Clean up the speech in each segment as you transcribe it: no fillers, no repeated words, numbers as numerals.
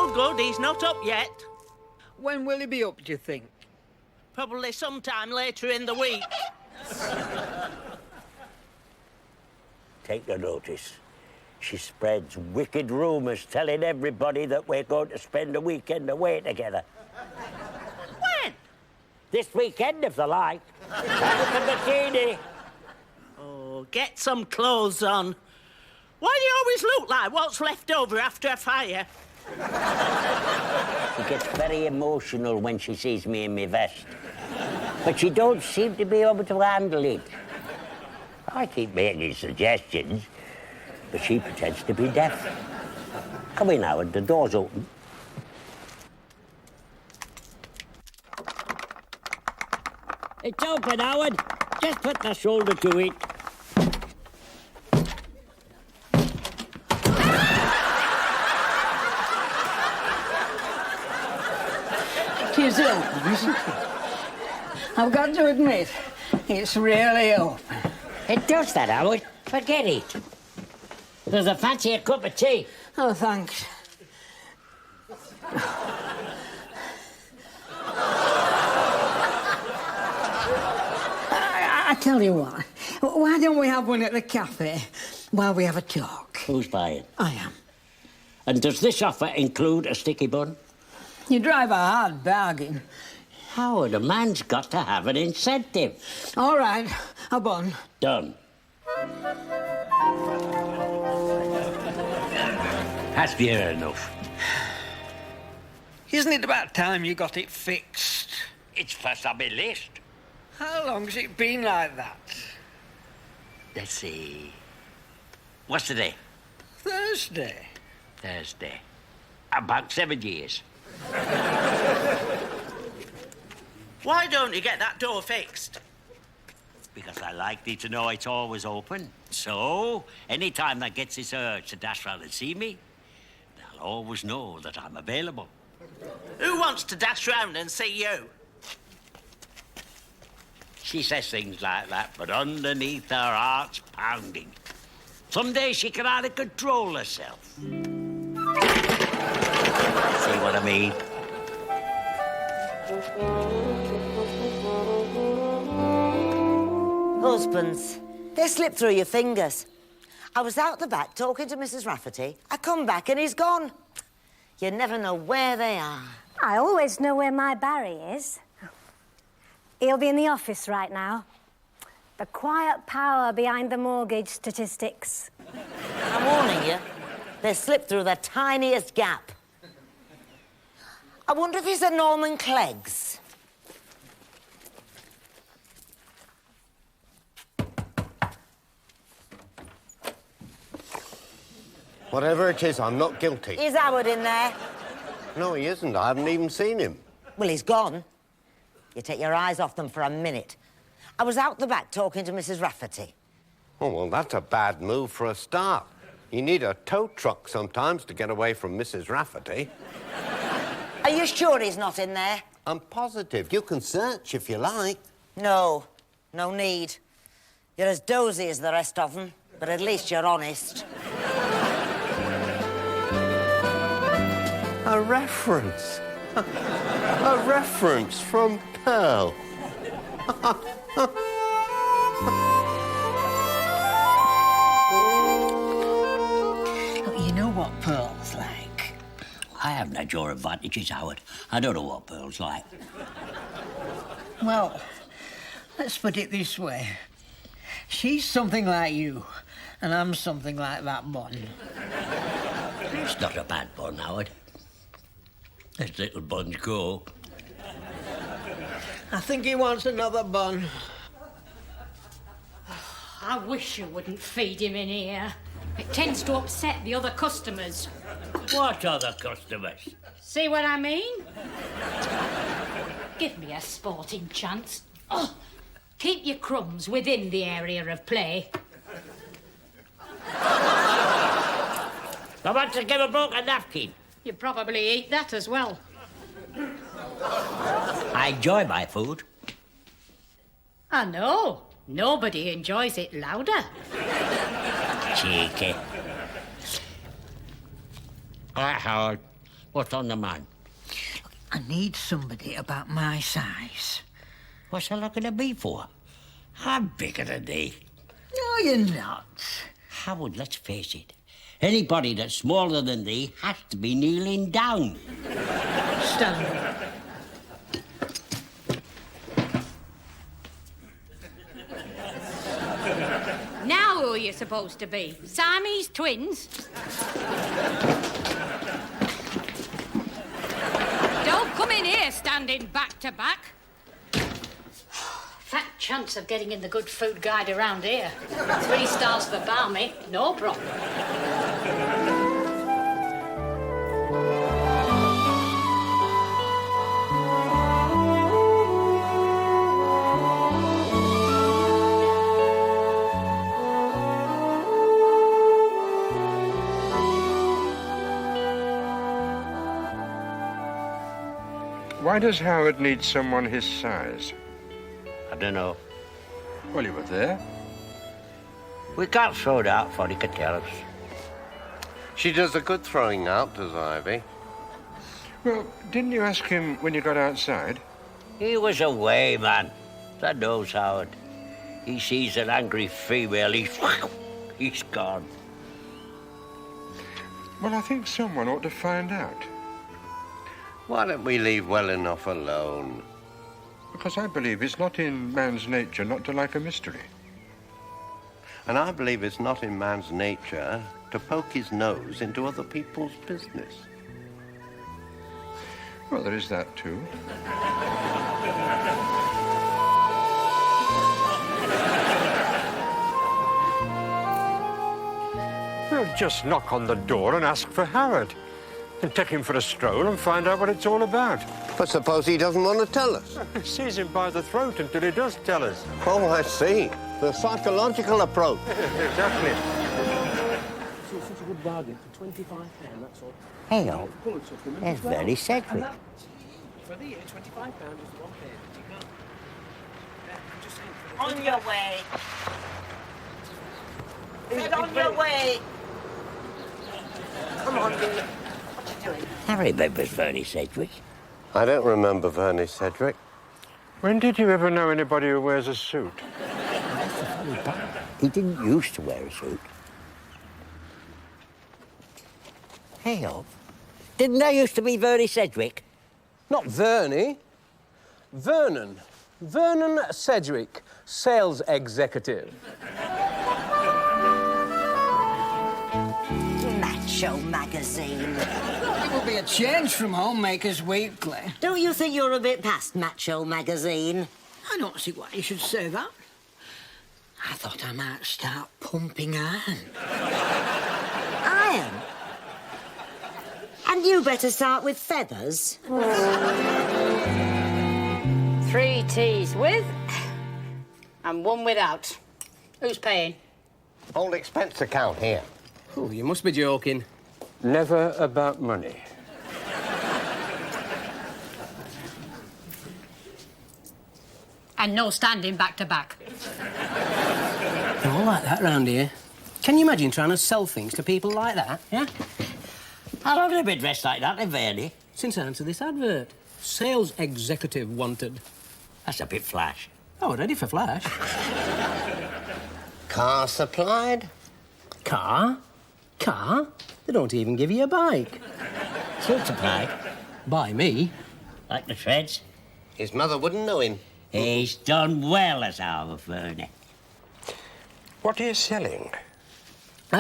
no good. He's not up yet. When will he be up, do you think? Probably sometime later in the week. Take no notice. She spreads wicked rumours telling everybody that we're going to spend a weekend away together. When? This weekend, if they like. Have a bikini. Oh, get some clothes on. Why do you always look like what's left over after a fire? She gets very emotional when she sees me in my vest. But she don't seem to be able to handle it. I keep making suggestions, but she pretends to be deaf. Come in, Howard, the door's open. It's open, Howard. Just put the shoulder to it. It is open, isn't it? I've got to admit, it's really open. It does that, Howard. Forget it. Does a fancy a cup of tea? Oh, thanks. I tell you what, why don't we have one at the cafe while we have a talk? Who's buying? I am. And does this offer include a sticky bun? You drive a hard bargain. Howard, a man's got to have an incentive. All right, a bun. Done. That's near enough. Isn't it about time you got it fixed? It's first on my list. How long's it been like that? Let's see. What's today? Thursday. Thursday. About 7 years. Why don't you get that door fixed? Because I like thee to know it's always open. So, any time that gets this urge to dash round and see me, they'll always know that I'm available. Who wants to dash round and see you? She says things like that, but underneath her heart's pounding. Someday she can hardly control herself. See what I mean? Husbands, they slip through your fingers. I was out the back talking to Mrs. Rafferty. I come back and he's gone. You never know where they are. I always know where my Barry is. He'll be in the office right now. The quiet power behind the mortgage statistics. I'm warning you, they slip through the tiniest gap. I wonder if he's a Norman Cleggs. Whatever it is, I'm not guilty. Is Howard in there? No, he isn't. I haven't even seen him. Well, he's gone. You take your eyes off them for a minute. I was out the back talking to Mrs. Rafferty. Oh, well, that's a bad move for a start. You need a tow truck sometimes to get away from Mrs. Rafferty. Are you sure he's not in there? I'm positive. You can search if you like. No, no need. You're as dozy as the rest of them, but at least you're honest. A reference. A reference from Pearl. Look, you know what Pearl's like. I haven't had your advantages, Howard. I don't know what Pearl's like. Well, let's put it this way. She's something like you, and I'm something like that bun. It's not a bad bun, Howard. As little buns go. I think he wants another bun. I wish you wouldn't feed him in here. It tends to upset the other customers. What other customers? See what I mean? Give me a sporting chance. Oh, keep your crumbs within the area of play. I want to give a bloke a napkin. You probably eat that as well. I enjoy my food. I know. Nobody enjoys it louder. Cheeky. All right, Howard. What's on the mind? I need somebody about my size. What's I looking at me for? I'm bigger than thee. No, you're not. Howard, let's face it. Anybody that's smaller than thee has to be kneeling down. Stanley. Now who are you supposed to be? Siamese twins? Don't come in here standing back to back. Fat chance of getting in the good food guide around here. 3 stars for balmy, no problem. Why does Howard need someone his size? I don't know. Well, you were there. We can't throw it out before he can tell us. She does a good throwing out, does Ivy? Well, didn't you ask him when you got outside? He was away, man. That knows Howard. He sees an angry female, he's gone. Well, I think someone ought to find out. Why don't we leave well enough alone? Because I believe it's not in man's nature not to like a mystery. And I believe it's not in man's nature to poke his nose into other people's business. Well, there is that too. Well, just knock on the door and ask for Howard. And take him for a stroll and find out what it's all about. But suppose he doesn't want to tell us? Seize him by the throat until he does tell us. Oh, I see. The psychological approach. Exactly. It's such a good bargain for £25, that's all. Hey, oh, there's Vernie Sedgwick. For the year, £25 is the one pay that you can't. I'm just saying for the On your way. Get on your way. Come on, Billy. I remember Vernie Sedgwick. I don't remember Vernie Sedgwick. When did you ever know anybody who wears a suit? He didn't used to wear a suit. Hey, oh, didn't there used to be Vernie Sedgwick? Not Vernie. Vernon. Vernon Sedgwick, sales executive. Macho magazine. It will be a change from Homemakers Weekly. Don't you think you're a bit past Macho magazine? I don't see why you should say that. I thought I might start pumping iron. Iron? And you better start with feathers. 3 teas with and 1 without. Who's paying? Old expense account here. Oh, you must be joking. Never about money. And no standing back to back. They're all like that round here. Can you imagine trying to sell things to people like that, yeah? How long have they been dressed like that, Vernie? Since I answered this advert. Sales executive wanted. That's a bit flash. Oh, ready for flash. Car supplied? Car? Car? They don't even give you a bike. Suit supplied. By me. Like the shreds. His mother wouldn't know him. He's done well as our Vernie. What are you selling?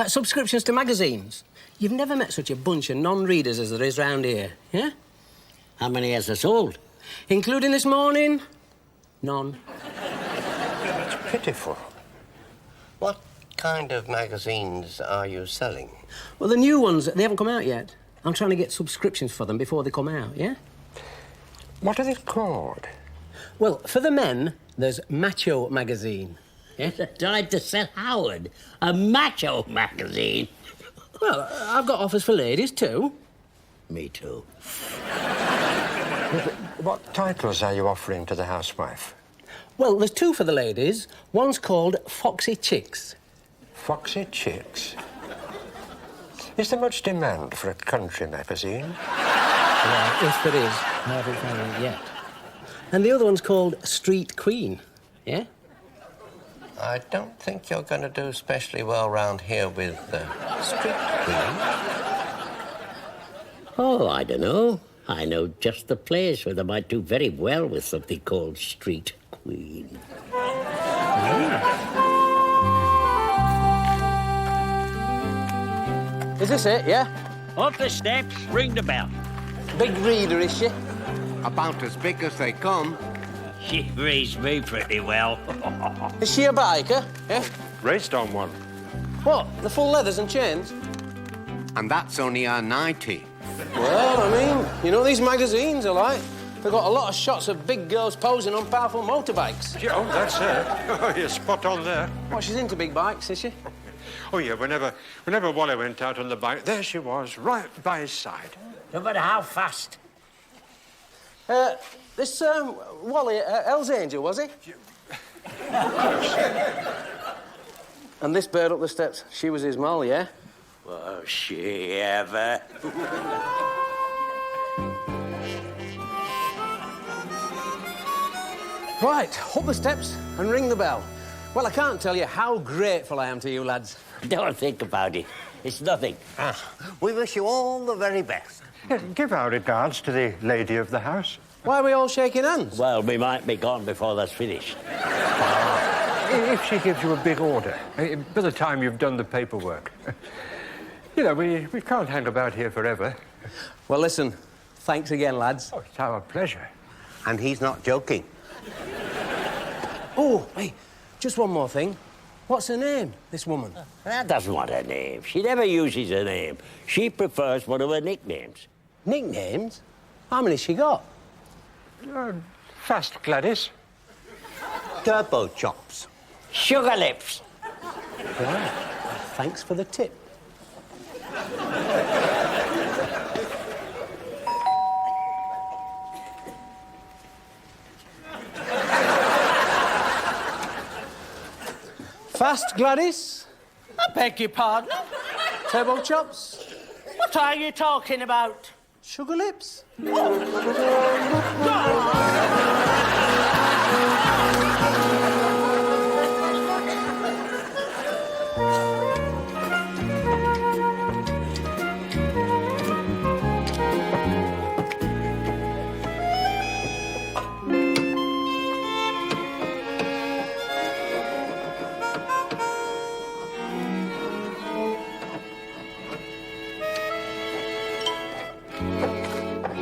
Subscriptions to magazines. You've never met such a bunch of non-readers as there is round here, yeah? How many has they sold? Including this morning? None. It's pitiful. What kind of magazines are you selling? Well, the new ones, they haven't come out yet. I'm trying to get subscriptions for them before they come out, yeah? What are they called? Well, for the men, there's Macho magazine. Yeah? Tried to sell Howard a macho magazine. Well, I've got offers for ladies, too. Me too. What titles are you offering to the housewife? Well, there's 2 for the ladies. One's called Foxy Chicks. Foxy Chicks. Is there much demand for a country magazine? Well, if there is, I haven't found it yet. And the other one's called Street Queen, yeah? I don't think you're going to do especially well round here with Street Queen. Oh, I don't know. I know just the place where they might do very well with something called Street Queen. Is this it, yeah? Up the steps, ring the bell. Big reader, is she? About as big as they come. She raised me pretty well. Is she a biker, yeah? Raced on one. What, the full leathers and chains? And that's only a 90. Well, I mean, you know these magazines are like. They've got a lot of shots of big girls posing on powerful motorbikes. Yeah, oh, that's her. Oh, you're spot on there. What, she's into big bikes, is she? Oh, yeah, whenever Wally went out on the bike, there she was, right by his side. No matter how fast. This, Wally, Hell's Angel, was he? And this bird up the steps, she was his Moll, yeah? Was she ever? Right, up the steps and ring the bell. Well, I can't tell you how grateful I am to you, lads. Don't think about it. It's nothing. We wish you all the very best. Yeah, give our regards to the lady of the house. Why are we all shaking hands? Well, we might be gone before that's finished. If she gives you a big order, by the time you've done the paperwork. You know, we can't hang about here forever. Well, listen, thanks again, lads. Oh, it's our pleasure. And he's not joking. Oh, hey, just one more thing. What's her name, this woman? That doesn't want her name. She never uses her name. She prefers one of her nicknames. Nicknames? How many's she got? Fast, Gladys. Turbo chops. Sugar Lips. Right. Thanks for the tip. Fast, Gladys. I beg your pardon? Turbo chops. What are you talking about? Sugar lips.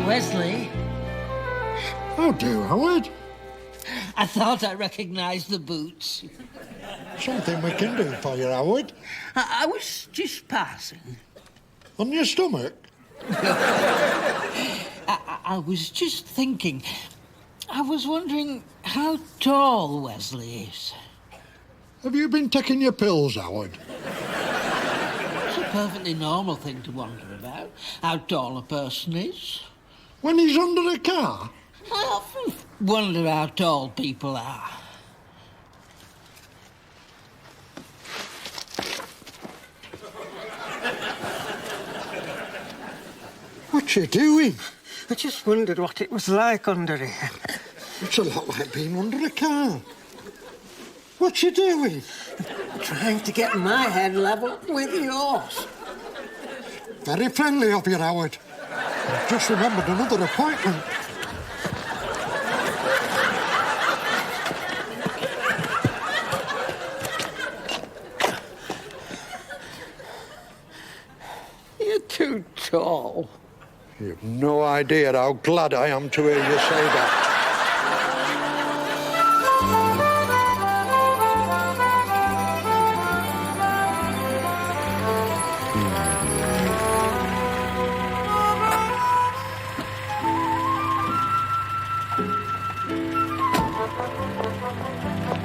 Wesley, How do, Howard? I thought I recognised the boots. Something we can do for you, Howard. I was just passing. On your stomach? I was just thinking. I was wondering how tall Wesley is. Have you been taking your pills, Howard? It's a perfectly normal thing to wonder about, how tall a person is. When he's under a car? I often wonder how tall people are. What you doing? I just wondered what it was like under here. It's a lot like being under a car. What you doing? Trying to get my head level with yours. Very friendly of you, Howard. I've just remembered another appointment. You're too tall. You've no idea how glad I am to hear you say that.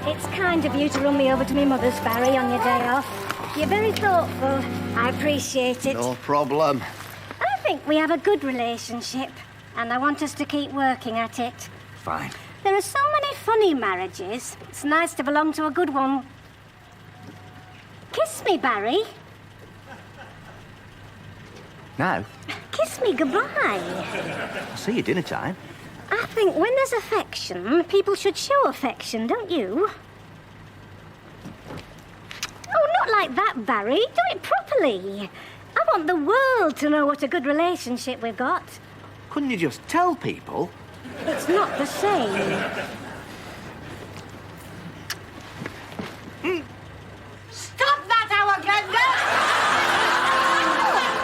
It's kind of you to run me over to my mother's, Barry, on your day off. You're very thoughtful. I appreciate it. No problem. I think we have a good relationship, and I want us to keep working at it. Fine. There are so many funny marriages. It's nice to belong to a good one. Kiss me, Barry. No. Kiss me goodbye. I'll see you dinner time. I think when there's affection, people should show affection, don't you? Oh, not like that, Barry. Do it properly. I want the world to know what a good relationship we've got. Couldn't you just tell people? It's not the same. Stop that, our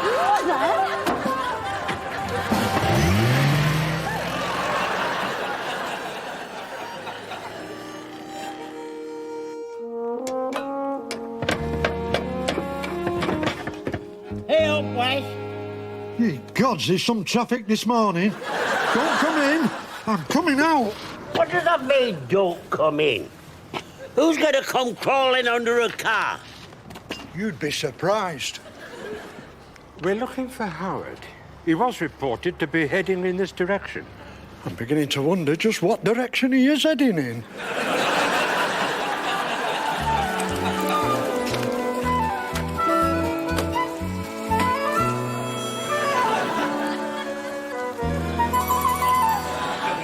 Mother? Hey up, Wes. Ye gods, there's some traffic this morning. Don't come in. I'm coming out. What does that mean, don't come in? Who's going to come crawling under a car? You'd be surprised. We're looking for Howard. He was reported to be heading in this direction. I'm beginning to wonder just what direction he is heading in.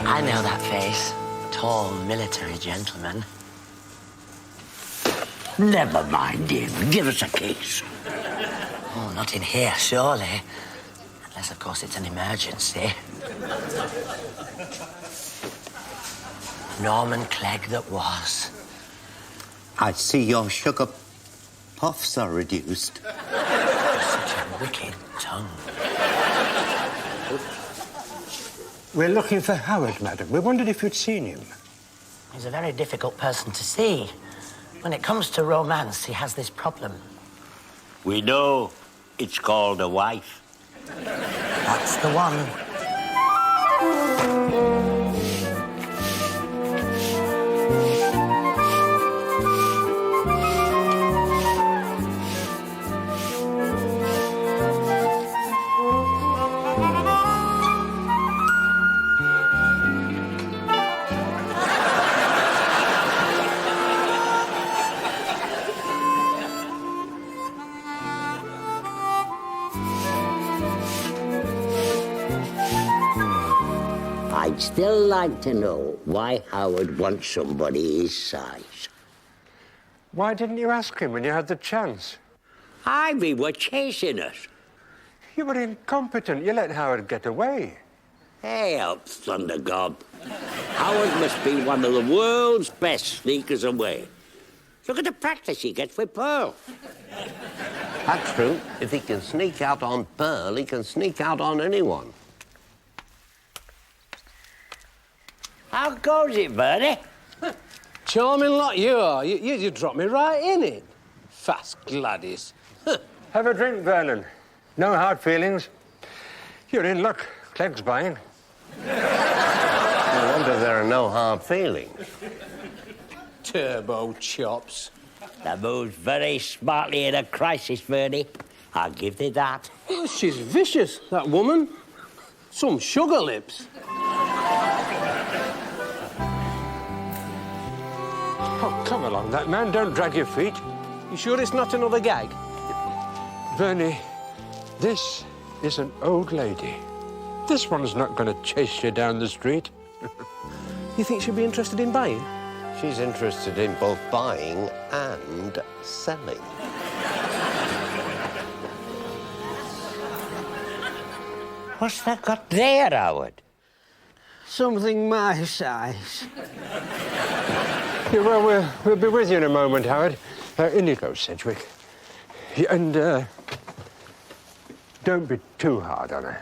I know that face. Tall military gentleman. Never mind him. Give us a kiss. Oh, not in here, surely. Unless, of course, it's an emergency. Norman Clegg that was. I see your sugar puffs are reduced. Such a wicked tongue. We're looking for Howard, madam. We wondered if you'd seen him. He's a very difficult person to see. When it comes to romance, he has this problem. We know it's called a wife. That's the one. I'd still like to know why Howard wants somebody his size. Why didn't you ask him when you had the chance? Ivy were chasing us. You were incompetent. You let Howard get away. Hey up, Thunder Gob. Howard must be one of the world's best sneakers away. Look at the practice he gets with Pearl. That's true. If he can sneak out on Pearl, he can sneak out on anyone. How goes it, Bernie? Charming lot you are. You dropped me right in it. Fast Gladys. Have a drink, Vernon. No hard feelings. You're in luck. Clegg's buying. No wonder there are no hard feelings. Turbo chops. That moves very smartly in a crisis, Bernie. I'll give thee that. Oh, she's vicious, that woman. Some sugar lips. Oh, come along, that man. Don't drag your feet. You sure it's not another gag? Vernie, this is an old lady. This one's not going to chase you down the street. You think she'd be interested in buying? She's interested in both buying and selling. What's that got there, Howard? Something my size. Yeah, well, we'll be with you in a moment, Howard. In you go, Sedgwick. Yeah, and don't be too hard on her.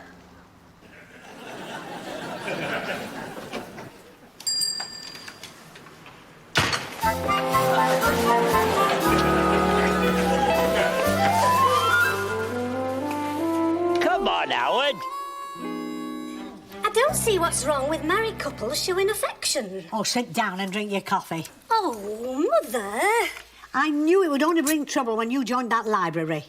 Come on, Howard. I don't see what's wrong with married couples showing affection. Oh, sit down and drink your coffee. Oh, Mother. I knew it would only bring trouble when you joined that library.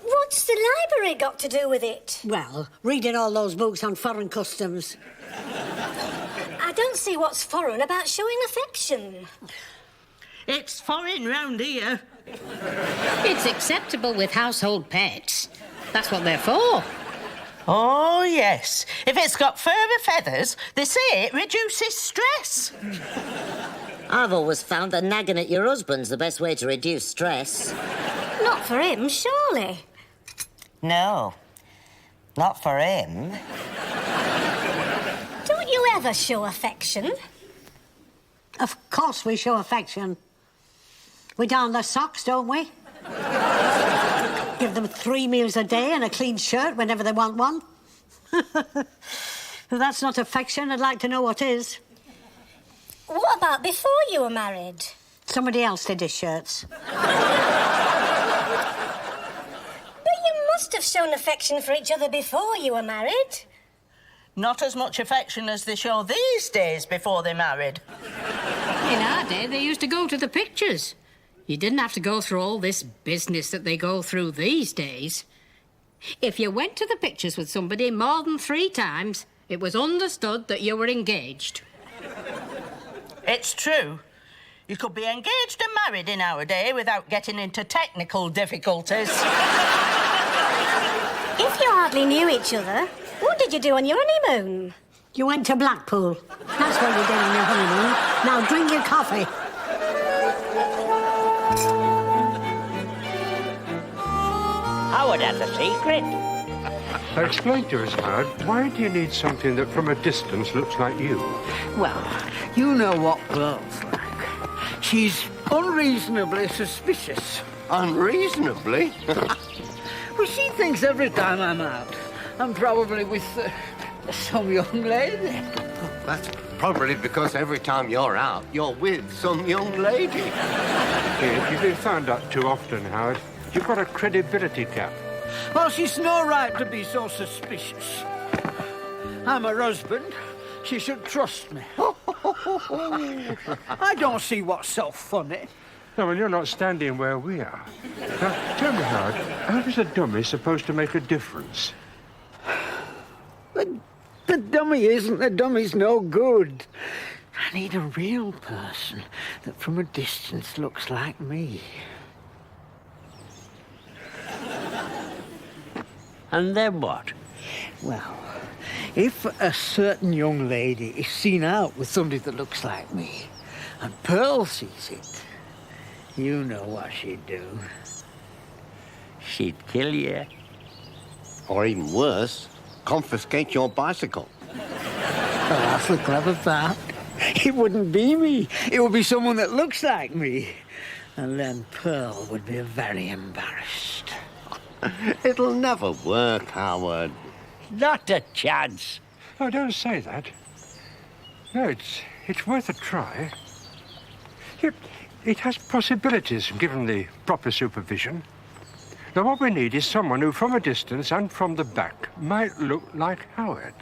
What's the library got to do with it? Well, reading all those books on foreign customs. I don't see what's foreign about showing affection. It's foreign round here. It's acceptable with household pets. That's what they're for. Oh, yes. If it's got fur or feathers, they say it reduces stress. I've always found that nagging at your husband's the best way to reduce stress. Not for him, surely. No, not for him. Don't you ever show affection? Of course we show affection. We darn their socks, don't we? Give them 3 meals a day and a clean shirt whenever they want one. If that's not affection, I'd like to know what is. What about before you were married? Somebody else did his shirts. But you must have shown affection for each other before you were married. Not as much affection as they show these days before they're married. In our day, they used to go to the pictures. You didn't have to go through all this business that they go through these days. If you went to the pictures with somebody more than 3 times, it was understood that you were engaged. It's true. You could be engaged and married in our day without getting into technical difficulties. If you hardly knew each other, what did you do on your honeymoon? You went to Blackpool. That's what you did on your honeymoon. Now drink your coffee. Howard has a secret. Explain to us, Howard, why do you need something that from a distance looks like you? Well, you know what Pearl's like. She's unreasonably suspicious. Unreasonably? Well, she thinks every time I'm out, I'm probably with some young lady. That's probably because every time you're out, you're with some young lady. If you've been found out too often, Howard, you've got a credibility gap. Well, she's no right to be so suspicious. I'm her husband. She should trust me. I don't see what's so funny. No, well, you're not standing where we are. Now, tell me, Howard, how is a dummy supposed to make a difference? The dummy isn't. The dummy's no good. I need a real person that from a distance looks like me. And then what? Well, if a certain young lady is seen out with somebody that looks like me, and Pearl sees it, you know what she'd do. She'd kill you. Or even worse, confiscate your bicycle. Oh, that's the clever part. It wouldn't be me. It would be someone that looks like me. And then Pearl would be very embarrassed. It'll never work, Howard. Not a chance. Oh, don't say that. No, it's worth a try. It has possibilities, given the proper supervision. Now, what we need is someone who, from a distance and from the back, might look like Howard.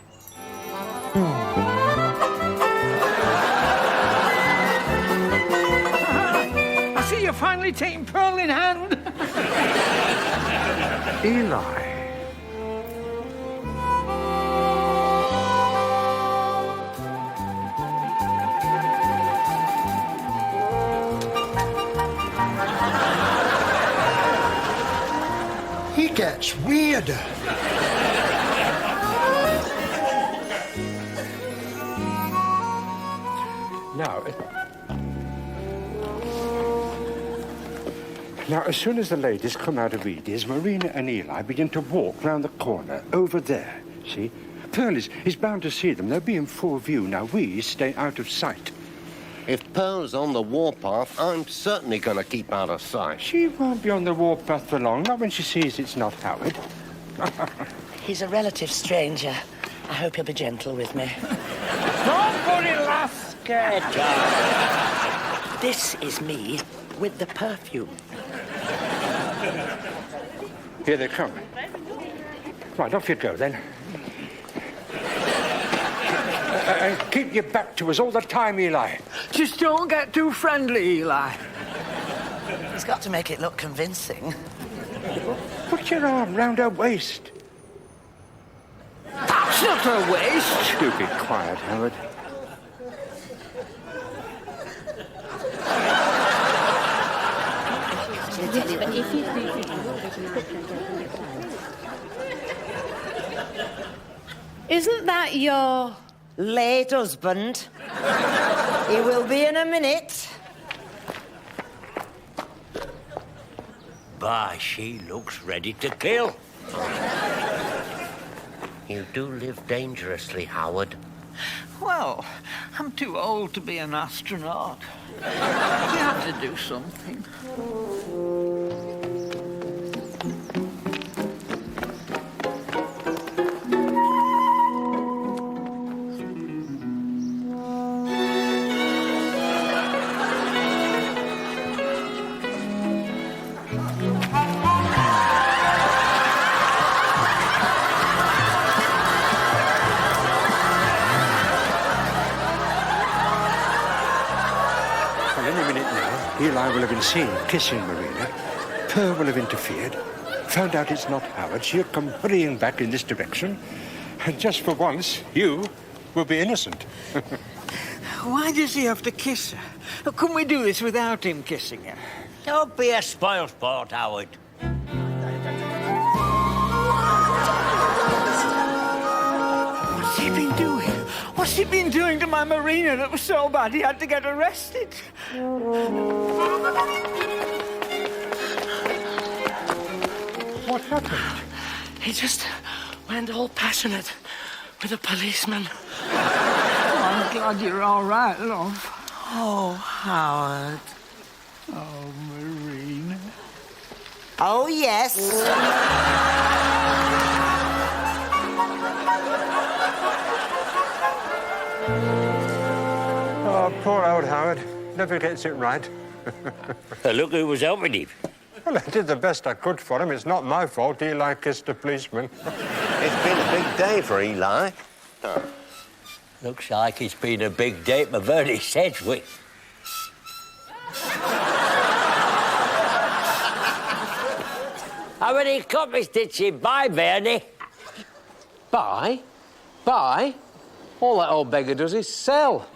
I see you're finally taking Pearl in hand. Eli. He gets weirder. Now, as soon as the ladies come out of Edie's, Marina and Eli begin to walk round the corner, over there. See? Pearl is bound to see them. They'll be in full view. Now, we stay out of sight. If Pearl's on the warpath, I'm certainly going to keep out of sight. She won't be on the warpath for long, not when she sees it's not Howard. He's a relative stranger. I hope you'll be gentle with me. Nobody laugh, scared. This is me with the perfume. Here they come. Right, off you go, then. And keep your back to us all the time, Eli. Just don't get too friendly, Eli. He's got to make it look convincing. Put your arm round her waist. That's not her waist. Do be quiet, Howard. Isn't that your... late husband? He will be in a minute. Bah, she looks ready to kill. You do live dangerously, Howard. Well, I'm too old to be an astronaut. You have to do something. Well, any minute now, Eli will have been seen kissing Marina. Pearl will have interfered, found out it's not Howard. She'll come hurrying back in this direction. And just for once, you will be innocent. Why does he have to kiss her? Couldn't we do this without him kissing her? Don't be a spoilsport, Howard. What's he been doing? What's he been doing to my Marina that was so bad he had to get arrested? What happened? He just went all passionate with a policeman. I'm glad you're all right, love. Oh, Howard. Oh, Marina. Oh, yes. Oh, poor old Howard. Never gets it right. Look who was helping him. Well, I did the best I could for him. It's not my fault Eli kissed a policeman. It's been a big day for Eli. Looks like it's been a big day for Vernie Sedgwick. How many copies did she buy, Vernie? Buy? Buy? All that old beggar does is sell.